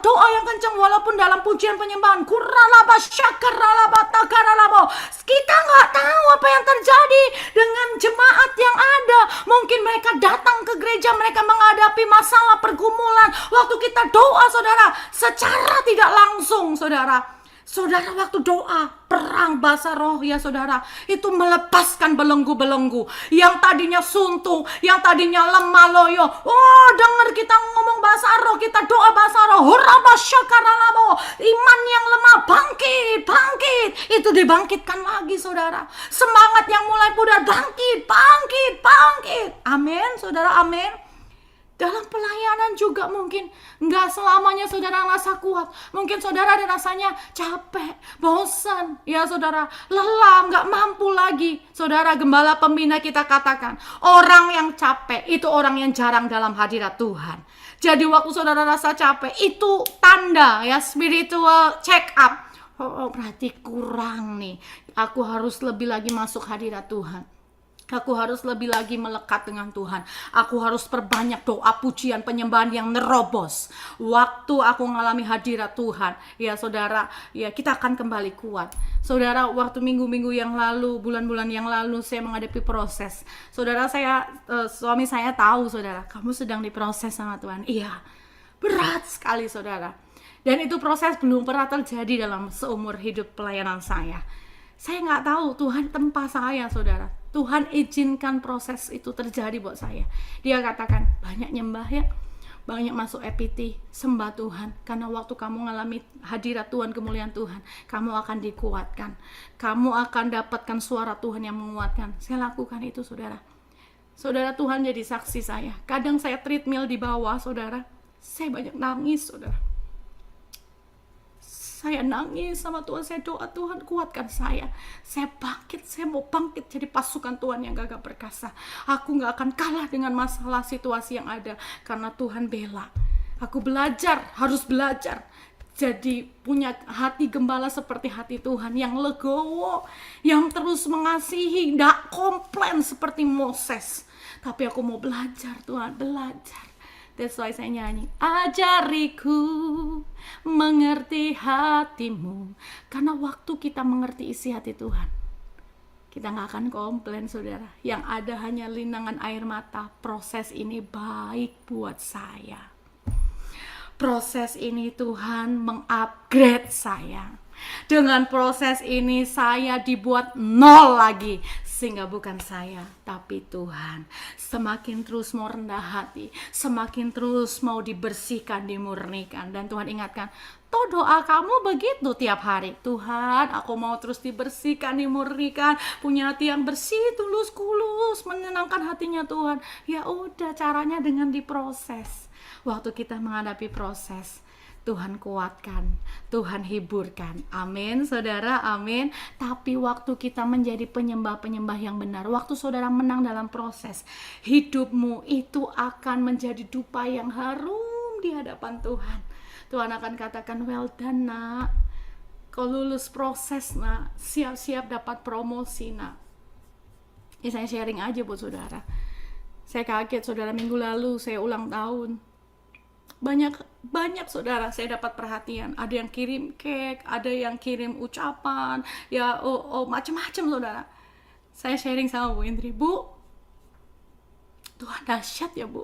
doa yang kencang, walaupun dalam pujian penyembahan kuralaba syakaralaba takaralabo, kita nggak tahu apa yang terjadi dengan jemaat yang ada. Mungkin mereka datang ke gereja, mereka menghadapi masalah pergumulan. Waktu kita doa saudara, secara tidak langsung saudara waktu doa perang bahasa roh ya saudara, itu melepaskan belenggu-belenggu yang tadinya suntuk, yang tadinya lemah loyo. Oh, dengar kita ngomong bahasa roh, kita doa bahasa roh, hurabasyakaralabo, iman yang lemah bangkit, itu dibangkitkan lagi saudara. Semangat yang mulai pudar bangkit. Amin saudara, amin. Dalam pelayanan juga mungkin nggak selamanya saudara rasa kuat. Mungkin saudara ada rasanya capek, bosan, ya saudara, lelah, nggak mampu lagi. Saudara, gembala pembina kita katakan, orang yang capek itu orang yang jarang dalam hadirat Tuhan. Jadi waktu saudara rasa capek, itu tanda ya, spiritual check up. Oh, berarti kurang nih. Aku harus lebih lagi masuk hadirat Tuhan. Aku harus lebih lagi melekat dengan Tuhan. Aku harus perbanyak doa, pujian, penyembahan yang nerobos. Waktu aku mengalami hadirat Tuhan, ya saudara, ya kita akan kembali kuat. Saudara, waktu minggu-minggu yang lalu, bulan-bulan yang lalu saya menghadapi proses. Saudara, suami saya tahu, saudara, kamu sedang diproses sama Tuhan. Iya, berat sekali saudara. Dan itu proses belum pernah terjadi dalam seumur hidup pelayanan saya. Saya nggak tahu Tuhan tempa saya, saudara. Tuhan izinkan proses itu terjadi buat saya. Dia katakan, banyak nyembah ya, banyak masuk EPT, sembah Tuhan. Karena waktu kamu mengalami hadirat Tuhan, kemuliaan Tuhan, kamu akan dikuatkan. Kamu akan dapatkan suara Tuhan yang menguatkan. Saya lakukan itu, saudara. Saudara, Tuhan jadi saksi saya. Kadang saya treadmill di bawah, saudara. Saya banyak nangis, saudara. Saya nangis sama Tuhan, saya doa, Tuhan kuatkan saya. Saya bangkit, saya mau bangkit jadi pasukan Tuhan yang gagah perkasa. Aku gak akan kalah dengan masalah situasi yang ada, karena Tuhan bela. Aku belajar, harus belajar. Jadi punya hati gembala seperti hati Tuhan, yang legowo, yang terus mengasihi, gak komplain seperti Moses. Tapi aku mau belajar, Tuhan, belajar. That's why saya nyanyi, ajariku mengerti hatimu. Karena waktu kita mengerti isi hati Tuhan, kita gak akan komplain, saudara. Yang ada hanya linangan air mata. Proses ini baik buat saya. Proses ini Tuhan mengupgrade saya. Dengan proses ini saya dibuat nol lagi. Sehingga bukan saya, tapi Tuhan. Semakin terus mau rendah hati, semakin terus mau dibersihkan, dimurnikan. Dan Tuhan ingatkan, toh doa kamu begitu tiap hari. Tuhan, aku mau terus dibersihkan, dimurnikan, punya hati yang bersih, tulus, kulus, menyenangkan hatinya Tuhan. Ya udah, caranya dengan diproses. Waktu kita menghadapi proses, Tuhan kuatkan, Tuhan hiburkan. Amin, saudara, amin. Tapi waktu kita menjadi penyembah-penyembah yang benar, waktu saudara menang dalam proses, hidupmu itu akan menjadi dupa yang harum di hadapan Tuhan. Tuhan akan katakan, well done nak, kau lulus proses nak, siap-siap dapat promosi nak. Ini saya sharing aja buat saudara. Saya kaget, saudara, minggu lalu saya ulang tahun. Banyak saudara saya dapat perhatian. Ada yang kirim cake, ada yang kirim ucapan, ya macam-macam saudara. Saya sharing sama Bu Indri, Bu, Tuhan dahsyat ya Bu.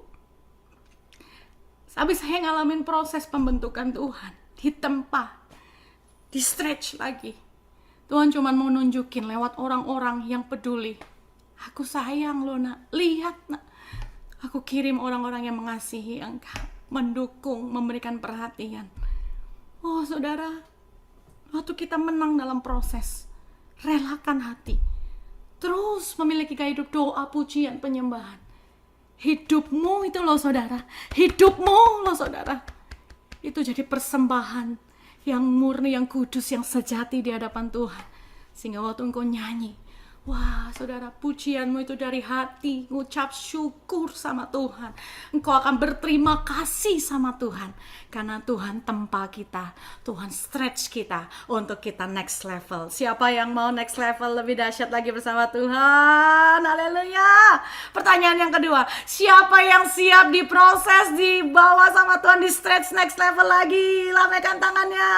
Habis saya ngalamin proses pembentukan Tuhan, ditempa, di stretch lagi. Tuhan cuma mau nunjukin lewat orang-orang yang peduli. Aku sayang lo nak, lihat nak, aku kirim orang-orang yang mengasihi engkau, mendukung, memberikan perhatian. Oh saudara, waktu kita menang dalam proses, relakan hati, terus memiliki gaya hidup doa, pujian, penyembahan. Hidupmu itu loh saudara, hidupmu loh saudara, itu jadi persembahan yang murni, yang kudus, yang sejati di hadapan Tuhan. Sehingga waktu engkau nyanyi, wah saudara, pujianmu itu dari hati, ngucap syukur sama Tuhan. Engkau akan berterima kasih sama Tuhan, karena Tuhan tempa kita, Tuhan stretch kita untuk kita next level. Siapa yang mau next level lebih dahsyat lagi bersama Tuhan? Haleluya. Pertanyaan yang kedua, siapa yang siap diproses, dibawa sama Tuhan, di stretch next level lagi? Lambaikan tangannya.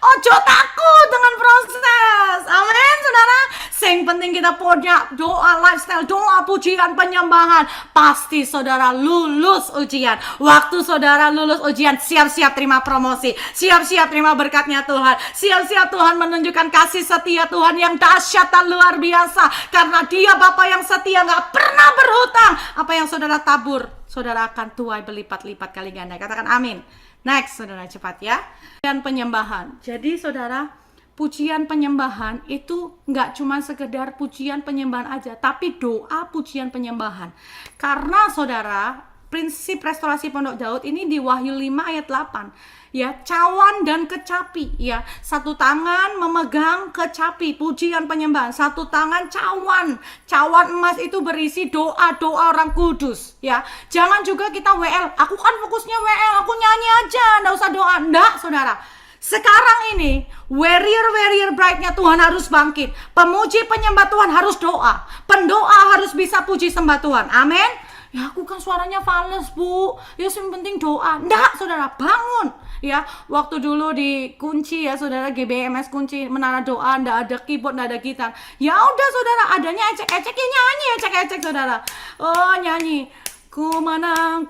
Ojo takut dengan proses. Amin saudara. Sing penting kita punya doa lifestyle, doa pujian, penyembahan. Pasti saudara lulus ujian. Waktu saudara lulus ujian, siap-siap terima promosi, siap-siap terima berkatnya Tuhan, siap-siap Tuhan menunjukkan kasih setia Tuhan yang dahsyat dan luar biasa. Karena Dia Bapa yang setia, gak pernah berhutang. Apa yang saudara tabur, saudara akan tuai berlipat-lipat kali ganda. Katakan amin. Next saudara, cepat ya. Dan penyembahan. Jadi saudara, pujian penyembahan itu nggak cuma sekedar pujian penyembahan aja, tapi doa pujian penyembahan. Karena saudara, prinsip restorasi Pondok Daud ini di Wahyu 5 ayat 8. Ya, cawan dan kecapi, ya. Satu tangan memegang kecapi, pujian penyembahan. Satu tangan cawan. Cawan emas itu berisi doa-doa orang kudus, ya. Jangan juga kita WL. Aku kan fokusnya WL, aku nyanyi aja, enggak usah doa. Enggak, Saudara. Sekarang ini warrior brightnya Tuhan harus bangkit. Pemuji penyembah Tuhan harus doa. Pendoa harus bisa puji sembah Tuhan. Amin. Ya, aku kan suaranya fales, Bu. Ya, yang penting doa. Enggak, Saudara, bangun. Ya, waktu dulu di kunci ya, Saudara, GBMS kunci menara doa, enggak ada keyboard, enggak ada gitar. Ya udah, Saudara, adanya ecek-ecek, ya nyanyi ecek-ecek, Saudara. Oh, nyanyi. Ku menang.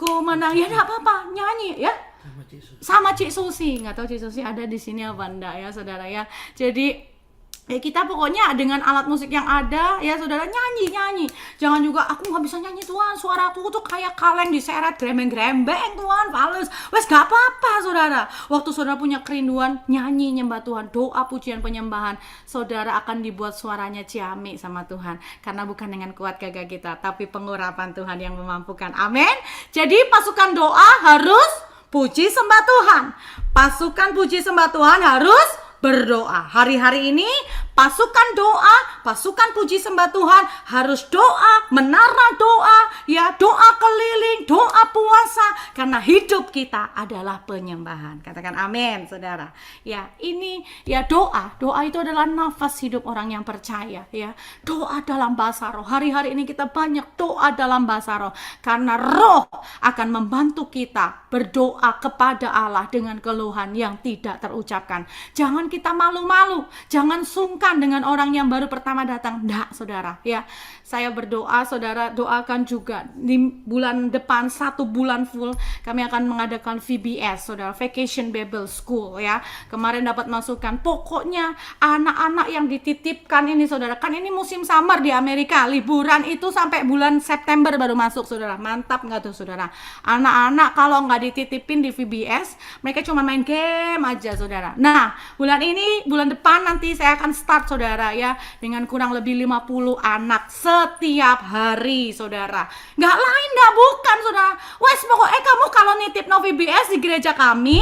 Ya enggak apa-apa, nyanyi ya. Sama Cik Susi, nggak tahu Cik Susi ada di sini apa enggak ya, Saudara ya. Jadi ya kita pokoknya dengan alat musik yang ada ya, Saudara, nyanyi. Jangan juga aku nggak bisa nyanyi Tuhan, suara aku tuh kayak kaleng diseret grembeng Tuhan, fales. Wes gak apa-apa, Saudara. Waktu Saudara punya kerinduan, nyanyi nyembah Tuhan, doa pujian penyembahan, Saudara akan dibuat suaranya ciamik sama Tuhan. Karena bukan dengan kuat gagah kita, tapi pengurapan Tuhan yang memampukan. Amin. Jadi pasukan doa harus puji sembah Tuhan. Pasukan puji sembah Tuhan harus berdoa. Hari-hari ini pasukan doa, pasukan puji sembah Tuhan harus doa, menara doa, ya, doa keliling, doa puasa, karena hidup kita adalah penyembahan. Katakan amin, Saudara. Ya, ini ya doa itu adalah nafas hidup orang yang percaya, ya. Doa dalam bahasa roh. Hari-hari ini kita banyak doa dalam bahasa roh, karena roh akan membantu kita berdoa kepada Allah dengan keluhan yang tidak terucapkan. Jangan kita malu-malu, jangan sungkan dengan orang yang baru pertama datang. Nggak, Saudara, ya. Saya berdoa, Saudara doakan juga di bulan depan 1 bulan full kami akan mengadakan VBS, Saudara, Vacation Bible School, ya. Kemarin dapat masukan, pokoknya anak-anak yang dititipkan ini, Saudara, kan ini musim summer di Amerika, liburan itu sampai bulan September baru masuk, Saudara. Mantap nggak tuh, Saudara? Anak-anak kalau nggak dititipin di VBS, mereka cuma main game aja, Saudara. Nah, bulan depan nanti saya akan start, Saudara, ya, dengan kurang lebih 50 anak setiap hari, Saudara. Nggak lain, nggak bukan, Saudara. Wes, pokoknya kamu kalau nitip no VBS di gereja kami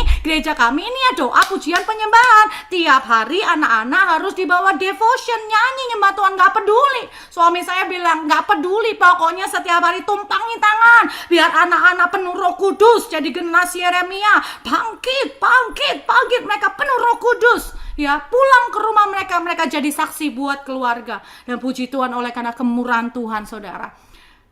ini ya doa pujian penyembahan. Tiap hari anak-anak harus dibawa devotion, nyanyi nyembah Tuhan, nggak peduli. Suami saya bilang, nggak peduli, pokoknya setiap hari tumpangi tangan, biar anak-anak penuh Roh Kudus, jadi generasi Yeremia, bangkit, mereka penuh Roh Kudus. Ya, pulang ke rumah mereka jadi saksi buat keluarga. Dan puji Tuhan, oleh karena kemurahan Tuhan, Saudara,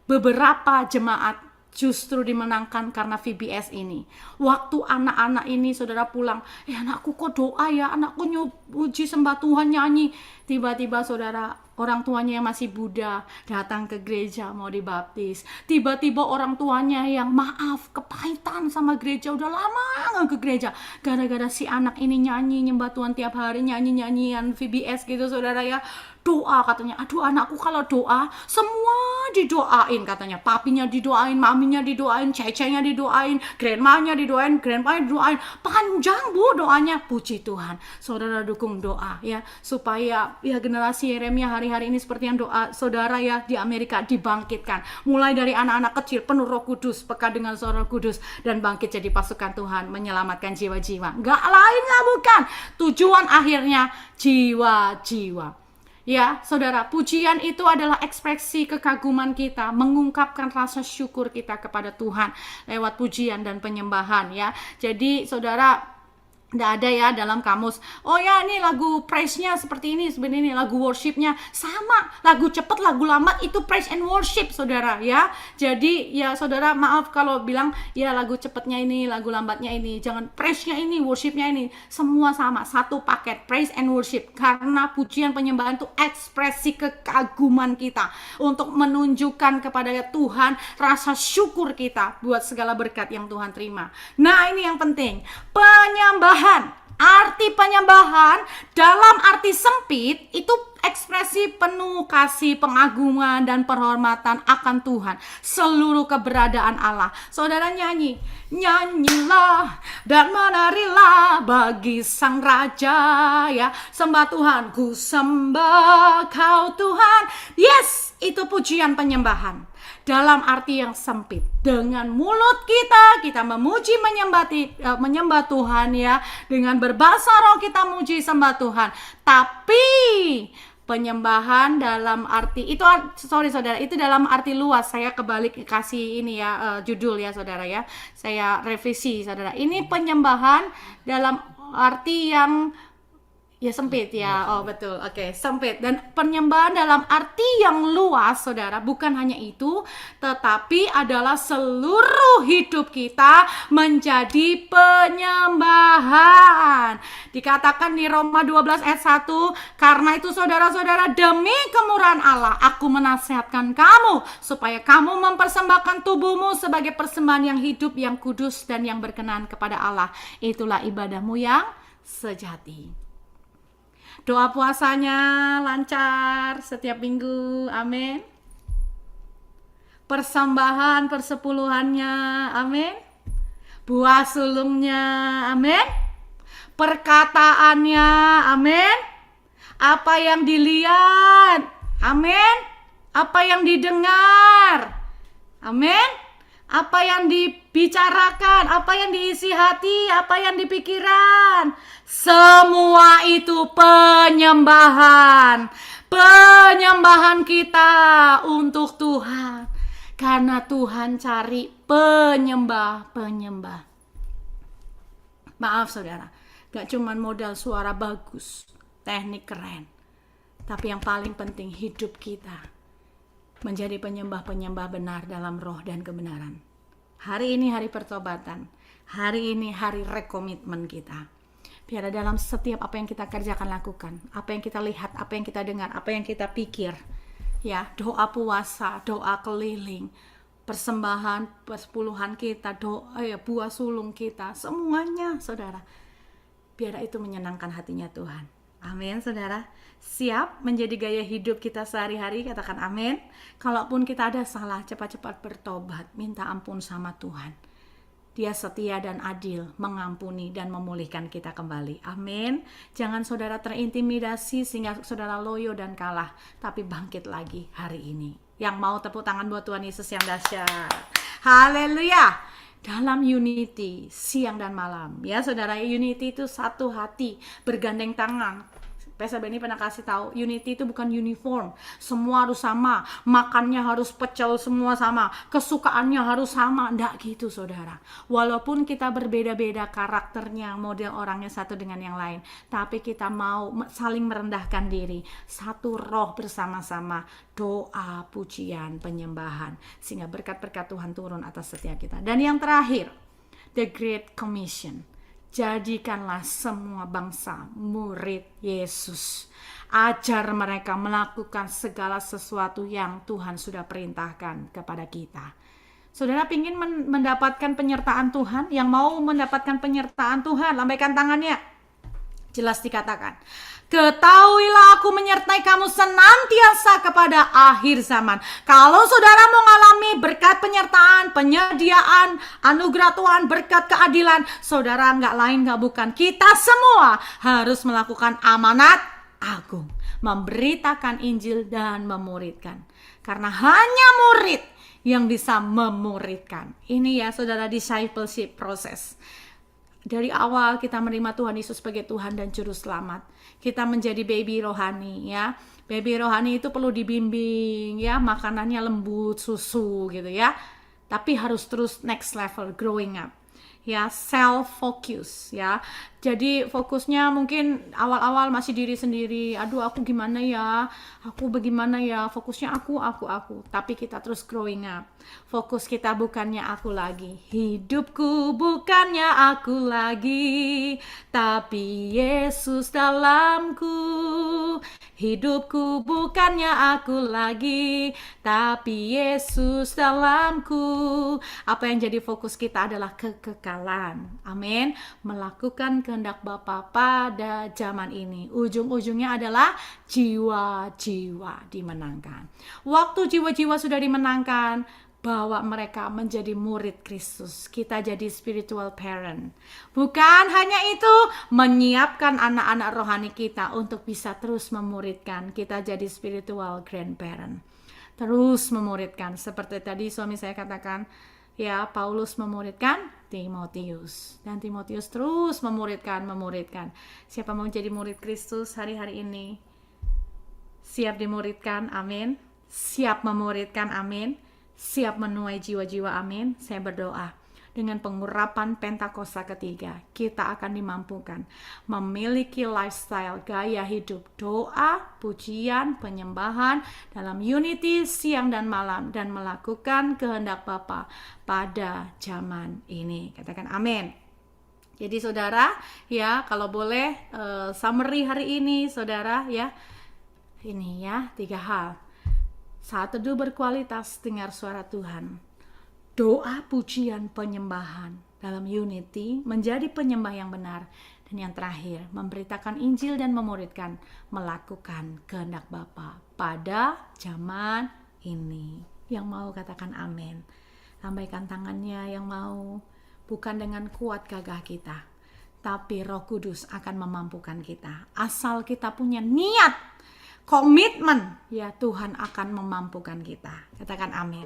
beberapa jemaat justru dimenangkan karena VBS ini. Waktu anak-anak ini, Saudara, pulang, anakku kok doa ya, anakku puji sembah Tuhan, nyanyi. Tiba-tiba, Saudara, orang tuanya yang masih Buddha datang ke gereja mau dibaptis. Tiba-tiba orang tuanya yang kepahitan sama gereja, udah lama nggak ke gereja, gara-gara si anak ini nyanyi nyembah Tuhan tiap hari, nyanyian VBS gitu, Saudara, ya. Doa, katanya, aduh, anakku kalau doa semua didoain, katanya. Papinya didoain, maminya didoain, cecenya didoain, grandmanya didoain, grandpanya didoain. Panjang, Bu, doanya. Puji Tuhan, Saudara, dukung doa, ya, supaya ya generasi Yeremia hari-hari ini seperti yang doa Saudara, ya, di Amerika dibangkitkan. Mulai dari anak-anak kecil penuh Roh Kudus, peka dengan suara Roh Kudus, dan bangkit jadi pasukan Tuhan menyelamatkan jiwa-jiwa. Nggak lain, nggak bukan. Tujuan akhirnya jiwa-jiwa. Ya, Saudara, pujian itu adalah ekspresi kekaguman kita, mengungkapkan rasa syukur kita kepada Tuhan lewat pujian dan penyembahan, ya. Jadi, Saudara, nggak ada ya dalam kamus, oh ya ini lagu praise-nya seperti ini, sebenarnya lagu worship-nya sama, lagu cepat, lagu lambat itu praise and worship, Saudara, ya. Jadi ya, Saudara, maaf kalau bilang ya lagu cepatnya ini, lagu lambatnya ini, jangan, praise-nya ini, worship-nya ini, semua sama, satu paket, praise and worship. Karena pujian penyembahan itu ekspresi kekaguman kita untuk menunjukkan kepada Tuhan rasa syukur kita buat segala berkat yang Tuhan terima. Nah, ini yang penting, penyembahan. Arti penyembahan dalam arti sempit itu ekspresi penuh kasih, pengagungan, dan penghormatan akan Tuhan, seluruh keberadaan Allah. Saudara, nyanyilah dan menarilah bagi Sang Raja, ya. Sembah Tuhan, ku sembah Kau Tuhan. Yes, itu pujian penyembahan. dalam arti yang sempit. Dengan mulut kita memuji menyembah Tuhan ya. Dengan berbahasa roh kita muji sembah Tuhan. Tapi penyembahan dalam arti itu, sorry saudara, itu dalam arti luas. Saya kebalik kasih ini ya, judul ya saudara ya. Saya revisi saudara. Ini penyembahan dalam arti yang ya sempit ya. Oh betul. Oke, sempit. Dan penyembahan dalam arti yang luas saudara, bukan hanya itu, tetapi adalah seluruh hidup kita menjadi penyembahan. Dikatakan di Roma 12 ayat 1, karena itu saudara-saudara, demi kemurahan Allah aku menasihatkan kamu supaya kamu mempersembahkan tubuhmu sebagai persembahan yang hidup, yang kudus dan yang berkenan kepada Allah. Itulah ibadahmu yang sejati. Doa puasanya lancar setiap minggu, amin. Persembahan persepuluhannya, amin. Buah sulungnya, amin. Perkataannya, amin. Apa yang dilihat, amin. Apa yang didengar, amin. Apa yang dibicarakan, apa yang diisi hati, apa yang dipikiran, semua itu penyembahan. Penyembahan kita untuk Tuhan. Karena Tuhan cari penyembah-penyembah. Maaf saudara, gak cuman modal suara bagus, teknik keren, tapi yang paling penting hidup kita menjadi penyembah-penyembah benar dalam roh dan kebenaran. Hari ini hari pertobatan. Hari ini hari rekomitmen kita. Biar dalam setiap apa yang kita kerjakan, lakukan, apa yang kita lihat, apa yang kita dengar, apa yang kita pikir, ya, doa puasa, doa keliling, persembahan, persepuluhan kita, doa ya, buah sulung kita, semuanya saudara. Biar itu menyenangkan hatinya Tuhan. Amin saudara. Siap menjadi gaya hidup kita sehari-hari, katakan amin. Kalaupun kita ada salah, cepat-cepat bertobat, minta ampun sama Tuhan. Dia setia dan adil, mengampuni dan memulihkan kita kembali. Amin. Jangan saudara terintimidasi sehingga saudara loyo dan kalah, tapi bangkit lagi hari ini. Yang mau tepuk tangan buat Tuhan Yesus yang dahsyat. Haleluya. Dalam unity siang dan malam ya saudara, unity itu satu hati, bergandeng tangan. Pastor Benny pernah kasih tahu, unity itu bukan uniform, semua harus sama, makannya harus pecel semua sama, kesukaannya harus sama, enggak gitu saudara. Walaupun kita berbeda-beda karakternya, model orangnya satu dengan yang lain, tapi kita mau saling merendahkan diri, satu roh bersama-sama, doa, pujian, penyembahan, sehingga berkat-berkat Tuhan turun atas setiap kita. Dan yang terakhir, the Great Commission. Jadikanlah semua bangsa murid Yesus. Ajar mereka melakukan segala sesuatu yang Tuhan sudah perintahkan kepada kita. Saudara ingin mendapatkan penyertaan Tuhan? Yang mau mendapatkan penyertaan Tuhan, lambaikan tangannya. Jelas dikatakan, ketahuilah aku menyertai kamu senantiasa kepada akhir zaman. Kalau saudara mau mengalami berkat penyertaan, penyediaan, anugerah Tuhan, berkat keadilan, saudara nggak lain nggak bukan, kita semua harus melakukan amanat agung, memberitakan Injil dan memuridkan. Karena hanya murid yang bisa memuridkan. Ini ya saudara, discipleship proses. Dari awal kita menerima Tuhan Yesus sebagai Tuhan dan Juru Selamat, kita menjadi baby rohani ya. Baby rohani itu perlu dibimbing ya, makanannya lembut, susu gitu ya. Tapi harus terus next level, growing up. Ya, self focus ya. Jadi fokusnya mungkin awal-awal masih diri sendiri. Aduh, aku gimana ya? Aku bagaimana ya? Fokusnya aku. Tapi kita terus growing up. Fokus kita bukannya aku lagi. Hidupku bukannya aku lagi, tapi Yesus dalamku. Hidupku bukannya aku lagi, tapi Yesus dalamku. Apa yang jadi fokus kita adalah kekekalan. Amin. Melakukan kehendak Bapa pada zaman ini. Ujung-ujungnya adalah jiwa-jiwa dimenangkan. Waktu jiwa-jiwa sudah dimenangkan, bawa mereka menjadi murid Kristus. Kita jadi spiritual parent. Bukan hanya itu, menyiapkan anak-anak rohani kita untuk bisa terus memuridkan. Kita jadi spiritual grandparent. terus memuridkan. Seperti tadi suami saya katakan, ya, Paulus memuridkan Timotius, dan Timotius terus memuridkan. Siapa mau jadi murid Kristus hari-hari ini? Siap dimuridkan, amin. Siap memuridkan, amin. Siap menuai jiwa-jiwa, amin. Saya berdoa, dengan pengurapan Pentakosta ketiga, kita akan dimampukan memiliki lifestyle, gaya hidup, doa, pujian, penyembahan dalam unity siang dan malam, dan melakukan kehendak Bapa pada zaman ini. Katakan amin. Jadi saudara, ya, kalau boleh summary hari ini saudara, ya, ini ya 3 hal. Saat teduh berkualitas, dengar suara Tuhan. Doa, pujian, penyembahan dalam unity, menjadi penyembah yang benar. Dan yang terakhir, memberitakan Injil dan memuridkan, melakukan kehendak Bapa pada zaman ini. Yang mau katakan amin. Lambaikan tangannya yang mau. Bukan dengan kuat gagah kita, tapi Roh Kudus akan memampukan kita. Asal kita punya niat, komitmen, ya, Tuhan akan memampukan kita. Katakan amin.